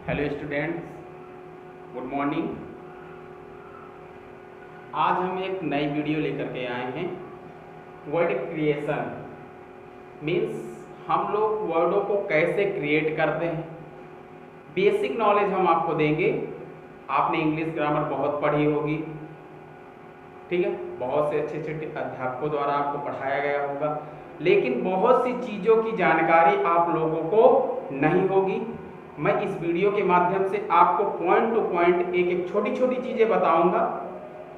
Hello students, good morning. आज हम एक नई वीडियो लेकर के आए हैं। वर्ड क्रिएशन मीन्स हम लोग वर्डों को कैसे क्रिएट करते हैं, बेसिक नॉलेज हम आपको देंगे। आपने इंग्लिश ग्रामर बहुत पढ़ी होगी, ठीक है, बहुत से अच्छे अच्छे अध्यापकों द्वारा आपको पढ़ाया गया होगा, लेकिन बहुत सी चीज़ों की जानकारी आप लोगों को नहीं होगी। मैं इस वीडियो के माध्यम से आपको पॉइंट टू पॉइंट एक एक छोटी छोटी चीज़ें बताऊंगा।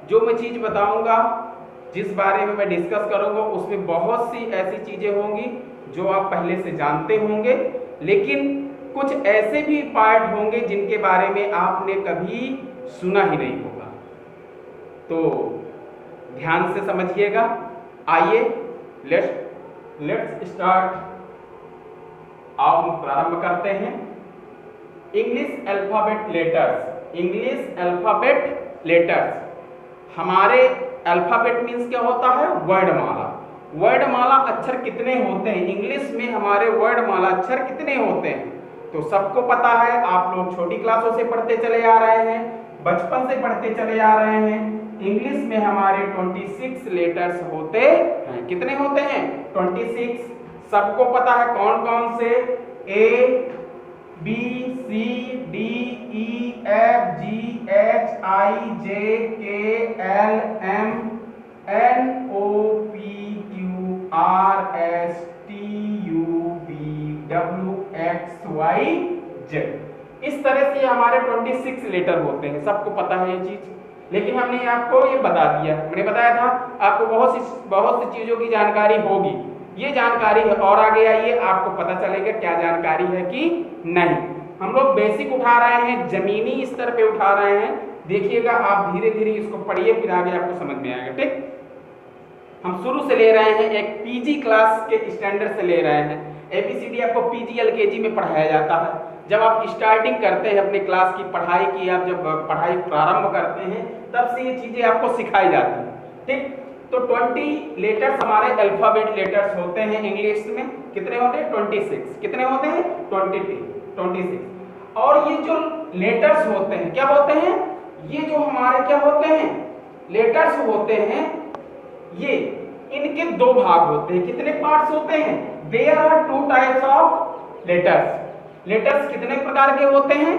जो मैं चीज़ बताऊंगा, जिस बारे में मैं डिस्कस करूंगा, उसमें बहुत सी ऐसी चीज़ें होंगी जो आप पहले से जानते होंगे, लेकिन कुछ ऐसे भी पार्ट होंगे जिनके बारे में आपने कभी सुना ही नहीं होगा। तो ध्यान से समझिएगा। आइए लेट्स स्टार्ट। आओ हम प्रारंभ करते हैं। English alphabet letters. English alphabet letters. हमारे अल्फाबेट मीन्स क्या होता है? वर्णमाला। वर्णमाला अक्षर कितने होते हैं? इंग्लिश में हमारे वर्णमाला अक्षर कितने होते हैं तो सबको पता है। आप लोग छोटी क्लासों से पढ़ते चले आ रहे हैं, बचपन से पढ़ते चले आ रहे हैं। इंग्लिश में हमारे 26 लेटर्स होते हैं। कितने होते हैं? 26। सबको पता है कौन कौन से? A B C D E F G H I J K L M N O P Q R S T U V W X Y Z। इस तरह से हमारे 26 लेटर होते हैं। सबको पता है ये चीज, लेकिन हमने आपको ये बता दिया। मैंने बताया था आपको बहुत सी चीजों की जानकारी होगी। ये जानकारी है और आगे आइए आपको पता चलेगा क्या जानकारी है कि नहीं। हम लोग बेसिक उठा रहे हैं, जमीनी स्तर पे उठा रहे हैं। देखिएगा, आप धीरे धीरे इसको पढ़िए, फिर आगे आपको समझ में आएगा। ठीक, हम शुरू से ले रहे हैं, एक पीजी क्लास के स्टैंडर्ड से ले रहे हैं। एबीसीडी आपको पीजी एलकेजी में पढ़ाया जाता है। जब आप स्टार्टिंग करते हैं अपने क्लास की पढ़ाई की, आप जब पढ़ाई प्रारंभ करते हैं तब से ये चीजें आपको सिखाई जाती हैं। ठीक, तो 20 लेटर्स हमारे अल्फाबेट लेटर्स होते हैं। इंग्लिश में कितने होते हैं? 26। कितने होते हैं? 26। और ये जो लेटर्स होते हैं क्या होते हैं? ये जो हमारे क्या होते हैं? लेटर्स होते हैं। ये इनके दो भाग होते हैं। कितने पार्ट्स होते हैं? There are 2 types of letters. Letters कितने प्रकार के होते हैं?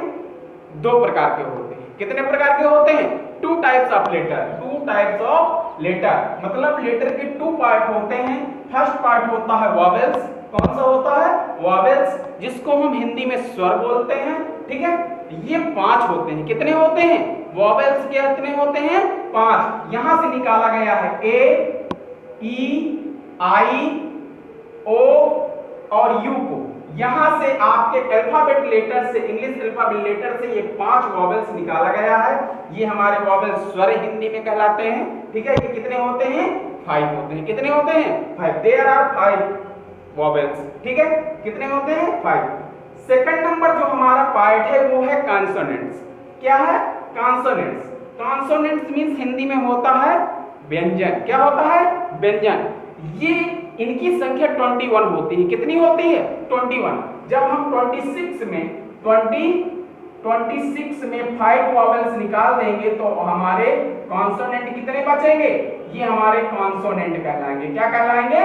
2 प्रकार के होते हैं। कितने प्रकार के होते हैं? 2 types of letter. 2 types of letter मतलब लेटर के 2 पार्ट होते हैं। फर्स्ट पार्ट होता है वॉवेल्स। कौन सा होता है? वॉवेल्स, जिसको हम हिंदी में स्वर बोलते हैं। ठीक है, ये 5 होते हैं। कितने होते हैं? वॉवेल्स के कितने होते हैं? 5। यहां से निकाला गया है ए, ई, आई, ओ और यू को। यहां से आपके अल्फाबेट लेटर से, इंग्लिश अल्फाबेट लेटर से ये 5 वॉवेल्स निकाला गया है। ये हमारे वॉवेल्स स्वर हिंदी में कहलाते हैं। ठीक है, ये कितने होते हैं? 5 होते हैं। कितने होते हैं? 5। There are 5 vowels. ठीक है, कितने होते हैं? 5। सेकंड नंबर जो हमारा पार्ट है वो है कॉन्सोनेंट्स। क्या है? कॉन्सोनेंट्स। कॉन्सोनेंट्स मींस हिंदी में होता है व्यंजन। क्या होता है? व्यंजन। ये इनकी संख्या 21 होती है। कितनी होती है? 21। जब हम 26 में 5 वॉवेल्स निकाल देंगे तो हमारे कॉन्सोनेंट कितने बचेंगे? ये हमारे कॉन्सोनेंट कहलाएंगे। क्या कहलाएंगे?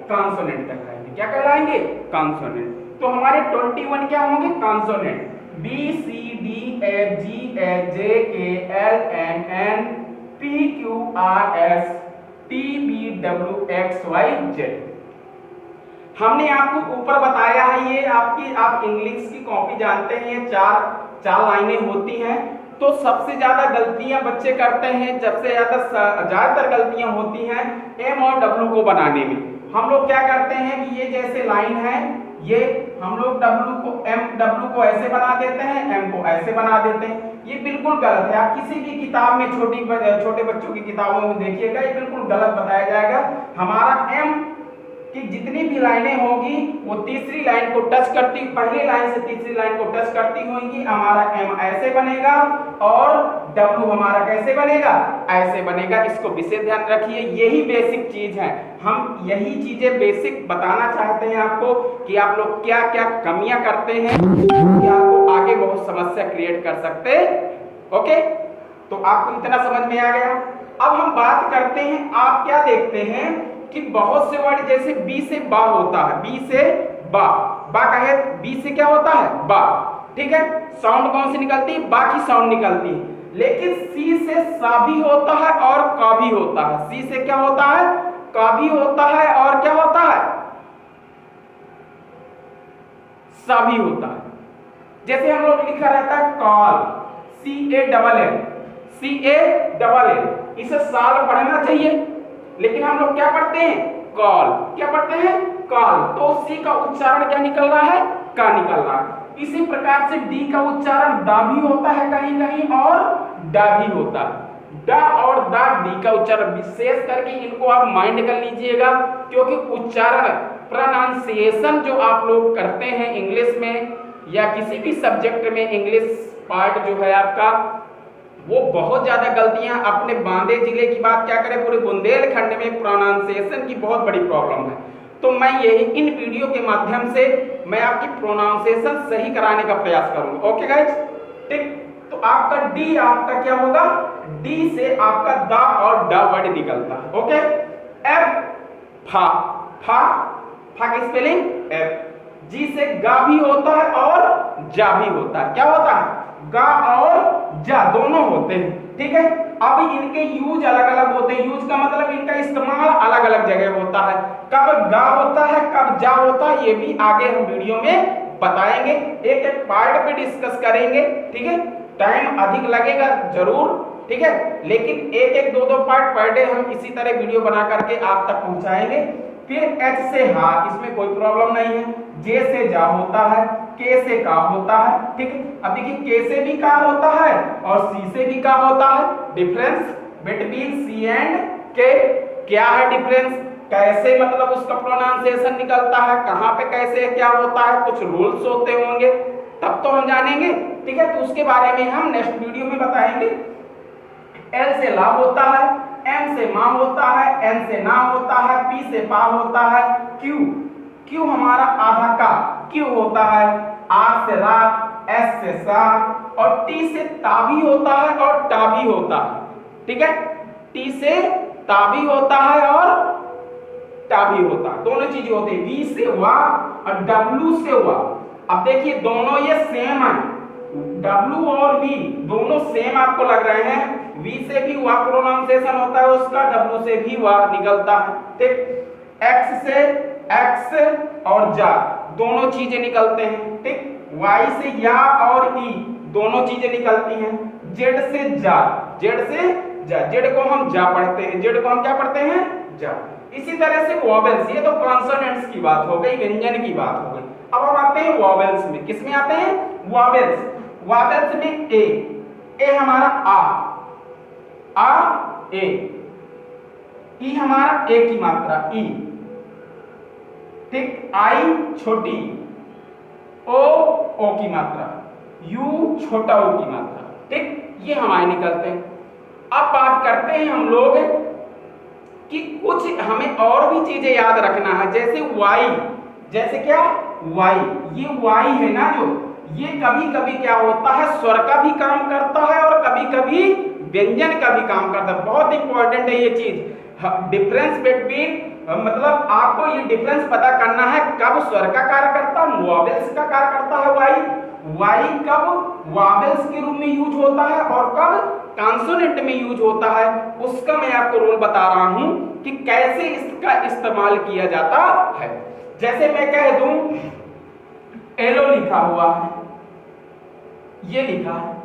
कॉन्सोनेंट कहलाएंगे। क्या कहलाएंगे? कॉन्सोनेंट। तो हमारे 21 क्या होंगे? Consonant. B C D F G H J K L M N P Q R S T B W X Y Z. हमने आपको ऊपर बताया है, ये आप इंग्लिश की कॉपी जानते हैं, चार लाइनें होती हैं। तो सबसे ज्यादा गलतियां बच्चे करते हैं, ज्यादातर गलतियां होती हैं एम और डब्ल्यू को बनाने में। हम लोग क्या करते हैं कि ये जैसे लाइन है, ये हम लोग डब्ल्यू को ऐसे बना देते हैं, एम को ऐसे बना देते हैं। ये बिल्कुल गलत है। आप किसी भी किताब में छोटे बच्चों की किताबों में देखिएगा, ये बिल्कुल गलत बताया जाएगा। हमारा एम कि जितनी भी लाइनें होगी वो तीसरी लाइन को टच करती, पहली लाइन से तीसरी लाइन को टच करती होंगी। हमारा एम ऐसे बनेगा और डब्ल्यू हमारा कैसे बनेगा? ऐसे बनेगा। इसको विशेष ध्यान रखिए, यही बेसिक चीज है। हम यही चीजें बेसिक बताना चाहते हैं आपको कि आप लोग क्या क्या कमियां करते हैं, कि आपको आगे बहुत समस्या क्रिएट कर सकते। ओके, तो आपको इतना समझ में आ गया। अब हम बात करते हैं, आप क्या देखते हैं कि बहुत से वर्ड जैसे बी से बा होता है, बी से बा, बा कहे बी से क्या होता है बा, ठीक है, साउंड कौन सी निकलती है, बा की साउंड निकलती है। लेकिन सी से सा भी होता है और का भी होता है, सी से क्या होता है का भी होता है और क्या होता है सा भी होता है। जैसे हम लोग लिखा रहता है कॉल, CALL, CALL, इसे साल पढ़ना चाहिए, लेकिन हम लोग क्या पढ़ते हैं कॉल, क्या पढ़ते हैं कॉल, तो सी का उच्चारण क्या निकल रहा है का निकल रहा है। इसी प्रकार से डी का उच्चारण दा भी होता है कहीं कहीं और डा भी होता है, डा और दा, डी का उच्चारण विशेष करके इनको आप माइंड कर लीजिएगा, क्योंकि उच्चारण प्रोनाउंसिएशन जो आप लोग करते हैं इंग्लिश में या किसी भी सब्जेक्ट में, इंग्लिश पार्ट जो है आपका, वो बहुत ज्यादा गलतियां, अपने बांदे जिले की बात क्या करें, पूरे बुंदेलखंड में प्रोनाउंसिएशन की बहुत बड़ी प्रॉब्लम है। तो मैं यही इन वीडियो के माध्यम से मैं आपकी प्रोनाउंसिएशन सही कराने का प्रयास करूंगा। ओके गाइस, ठीक, तो आपका डी आपका क्या होगा, डी से आपका दा और डा वर्ड निकलता है। ओके, एफ फा, फा, फा की स्पेलिंग एफ, जी से गा भी होता है और जा भी होता है, क्या होता है गा और जा दोनों होते हैं, ठीक है। अब इनके यूज अलग अलग होते हैं, यूज का मतलब इनका इस्तेमाल अलग अलग जगह होता है, कब गा होता है कब जा होता है, ये भी आगे हम वीडियो में बताएंगे, एक एक पार्ट पे डिस्कस करेंगे, ठीक है। टाइम अधिक लगेगा जरूर, ठीक है, लेकिन एक एक दो दो पार्ट पर डे हम इसी तरह वीडियो बना करके आप तक पहुंचाएंगे। फिर एच से हा, इसमें कोई प्रॉब्लम नहीं है, जे से जा होता है, के से का होता है, ठीक है। अब देखिए के से भी का होता है और सी से भी का होता है, डिफरेंस बिटवीन सी एंड के क्या है डिफरेंस, कैसे मतलब उसका प्रोनाउंसिएशन निकलता है, कहां पे कैसे क्या होता है, कुछ रूल्स होते होंगे, तब तो हम जानेंगे, ठीक है। तो उसके बारे में हम नेक्स्ट वीडियो में बताएंगे। एल से ला होता है, एम से माँ होता है, एन से ना होता है, पी से पा होता है, क्यू, क्यू हमारा आधा का क्यू होता है, आर से रा, एस से सा और टी से ता भी होता है और टा भी होता है, ठीक है। टी से ता भी होता है और टा भी होता है, दोनों चीजें होती है। वी से वा और डब्ल्यू से वा, अब देखिए दोनों ये सेम है, डब्ल्यू और वी दोनों सेम आपको लग रहे हैं, वी से भी वा प्रोनाउंसिएशन होता है उसका, डब्ल्यू से भी वा निकलता है, ठीक। एक्स से एक्स और जा दोनों चीजें निकलते हैं, ठीक। वाई से या और ई दोनों चीजें निकलती हैं। जेड से जा, जेड से जा, जेड को हम जा पढ़ते हैं, जेड को हम क्या पढ़ते हैं जा। इसी तरह से वॉवेल्स, ये तो कॉन्सोनेंट्स की बात हो गई, व्यंजन की बात हो गई। अब हम आते हैं वॉवेल्स में, किसमें आते हैं वॉवेल्स, वॉवेल्स में ए हमारा आ ए, ई हमारा ए की मात्रा ई, ठीक, आई छोटी, ओ की मात्रा, यू छोटा ओ की मात्रा, ठीक, ये हमारे निकलते हैं। अब बात करते हैं हम लोग कि कुछ हमें और भी चीजें याद रखना है, जैसे वाई, जैसे क्या वाई, ये वाई है ना जो, ये कभी कभी क्या होता है स्वर का भी काम करता है और कभी कभी व्यंजन का भी काम करता है, बहुत इंपॉर्टेंट है ये चीज। डिफरेंस बिटवीन, मतलब आपको ये डिफरेंस पता करना है, कब स्वर का कार्य करता है, वॉवेल्स का कार्य करता है वाई, वाई कब वॉवेल्स के रूप में यूज होता है और कब कॉन्सोनेंट में यूज होता है, उसका मैं आपको रूल बता रहा हूं कि कैसे इसका इस्तेमाल किया जाता है। जैसे मैं कह दूं एलो लिखा हुआ है, ये लिखा है,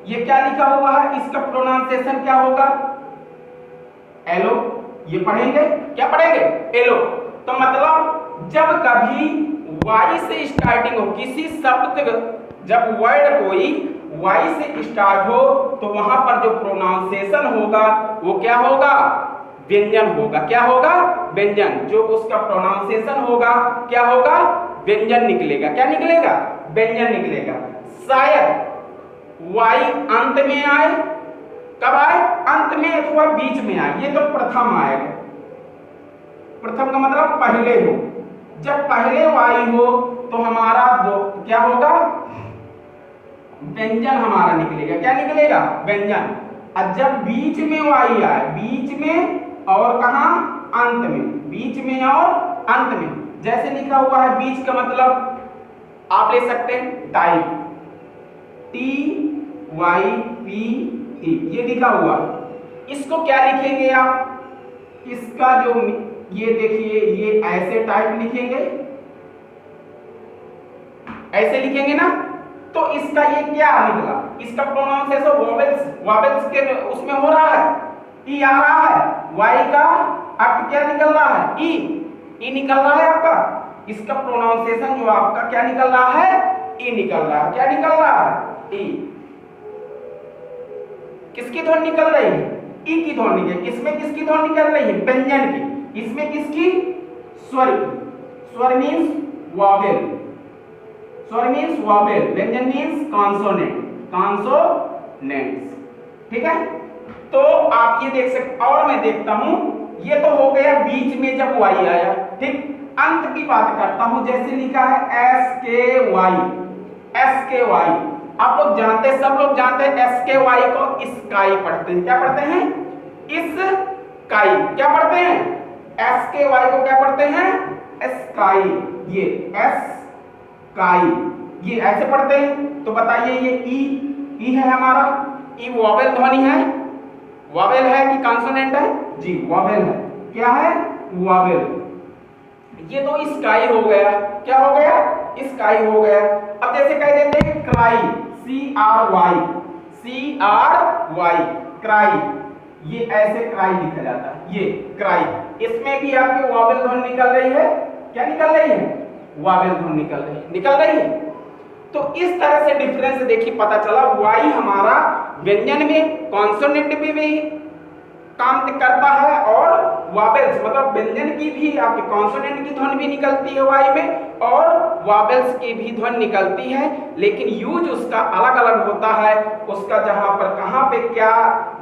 ये क्या लिखा हुआ है, इसका प्रोनाउंसिएशन क्या होगा एलो, ये पढ़ेंगे, क्या पढ़ेंगे एलो। तो मतलब जब कभी वाई से स्टार्टिंग हो किसी शब्द, जब वर्ड कोई वाई से स्टार्ट हो तो वहां पर जो प्रोनाउंसिएशन होगा वो क्या होगा व्यंजन होगा, क्या होगा व्यंजन, जो उसका प्रोनाउंसिएशन होगा क्या होगा व्यंजन निकलेगा, क्या निकलेगा व्यंजन निकलेगा। शायद वाई अंत में आए, कब आए अंत में अथवा बीच में आए, ये तो प्रथम आएगा, प्रथम का मतलब पहले हो, जब पहले वाई हो तो हमारा दो क्या होगा व्यंजन हमारा निकलेगा। क्या निकलेगा? व्यंजन। और जब बीच में वाई आए, बीच में और कहां? अंत में, बीच में और अंत में। जैसे लिखा हुआ है बीच का मतलब आप ले सकते हैं टाइप, TYPE ये लिखा हुआ। इसको क्या लिखेंगे आप? इसका जो ये देखिए, ये ऐसे टाइप लिखेंगे, ऐसे लिखेंगे ना, तो इसका ये क्या निकला? इसका प्रोनाउंसिएशन वोवेल्स, वोवेल्स के उसमें हो रहा है, ई आ रहा है। वाई का अर्थ क्या निकल रहा है? ई, ई निकल रहा है आपका। इसका प्रोनाउंसिएशन जो आपका क्या निकल रहा है? ई निकल रहा है। क्या निकल रहा है? ई। किसकी ध्वनि निकल रही है? ई की ध्वनि निकल। इसमें किसकी ध्वनि निकल रही है? व्यंजन की। इसमें किसकी? स्वर की। स्वर मींस वोवेल, स्वर मींस वोवेल, व्यंजन मींस कॉन्सोनेंट, कॉन्सोनेंट्स। ठीक है, तो आप ये देख सकते। और मैं देखता हूं, ये तो हो गया बीच में जब वाई आया। ठीक, अंत की बात करता हूं। जैसे लिखा है SKY, SKY। आप लोग जानते हैं, सब लोग जानते हैं SKY को स्काई पढ़ते हैं। क्या पढ़ते हैं? स्काई। क्या पढ़ते हैं? SKY को क्या पढ़ते हैं? स्काई। ये स्काई, ये ऐसे पढ़ते हैं। तो बताइए ये ई है हमारा, ई वोवेल ध्वनि है, वोवेल है कि कॉन्सोनेंट है? जी वोवेल है। क्या है? वोवेल। ये तो स्काई हो गया। क्या हो गया? स्काई हो गया। अब जैसे कह देते हैं क्राई, CRY, CRY, क्राई। ये ऐसे क्राई लिखा जाता है, ये क्राई। इसमें भी आपकी वोवेल ध्वनि निकल रही है। क्या निकल रही है? वोवेल ध्वनि निकल रही है, निकल रही है। तो इस तरह से डिफरेंस देखिए पता चला। वाई हमारा व्यंजन में, कॉन्सोनेंट में भी काम करता है, और वोवेल्स मतलब व्यंजन की भी, आपके कॉन्सोनेंट की ध्वनि भी निकलती है वाई में, और वोवेल्स की भी ध्वनि निकलती है। लेकिन यूज उसका अलग अलग होता है। उसका जहां पर कहां पे क्या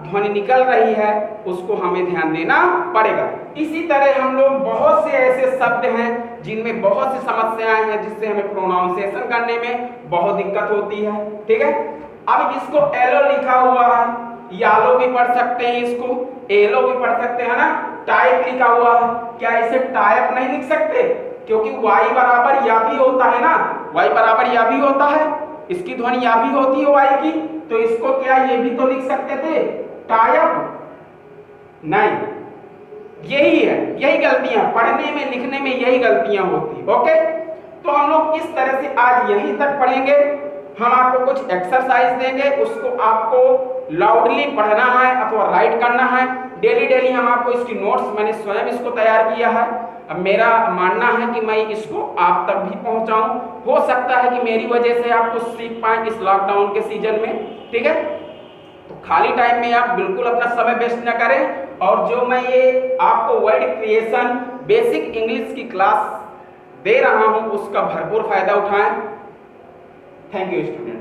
ध्वनि निकल रही है उसको हमें ध्यान देना पड़ेगा। इसी तरह हम लोग बहुत से ऐसे शब्द हैं जिनमें बहुत सी समस्याएं हैं, जिससे हमें प्रोनाउंसिएशन करने में बहुत दिक्कत होती है। ठीक है, अब इसको एलो लिखा हुआ है, यालो भी पढ़ सकते हैं, इसको एलो भी पढ़ सकते हैं ना। टाइप लिखा हुआ है, क्या इसे टाइप नहीं लिख सकते? क्योंकि वाई बराबर या भी होता है ना, वाई बराबर या भी होता है, इसकी ध्वनि या भी होती है वाई की। तो इसको क्या ये भी तो लिख सकते थे? टाइप नहीं। यही है, यही गलतियां पढ़ने में, लिखने में यही गलतियां होती। ओके, तो हम लोग इस तरह से आज यहीं तक पढ़ेंगे। हम आपको कुछ एक्सरसाइज देंगे, उसको आपको लाउडली पढ़ना है अथवा राइट करना है। डेली डेली हम आपको इसकी नोट्स, मैंने स्वयं इसको तैयार किया है। अब मेरा मानना है कि मैं इसको आप तक भी पहुंचाऊं। हो सकता है कि मेरी वजह से आप कुछ सीख पाएं इस लॉकडाउन के सीजन में। ठीक है, तो खाली टाइम में आप बिल्कुल अपना समय वेस्ट न करें, और जो मैं ये आपको वर्ड क्रिएशन बेसिक इंग्लिश की क्लास दे रहा हूं उसका भरपूर फायदा उठाएं। Thank you student.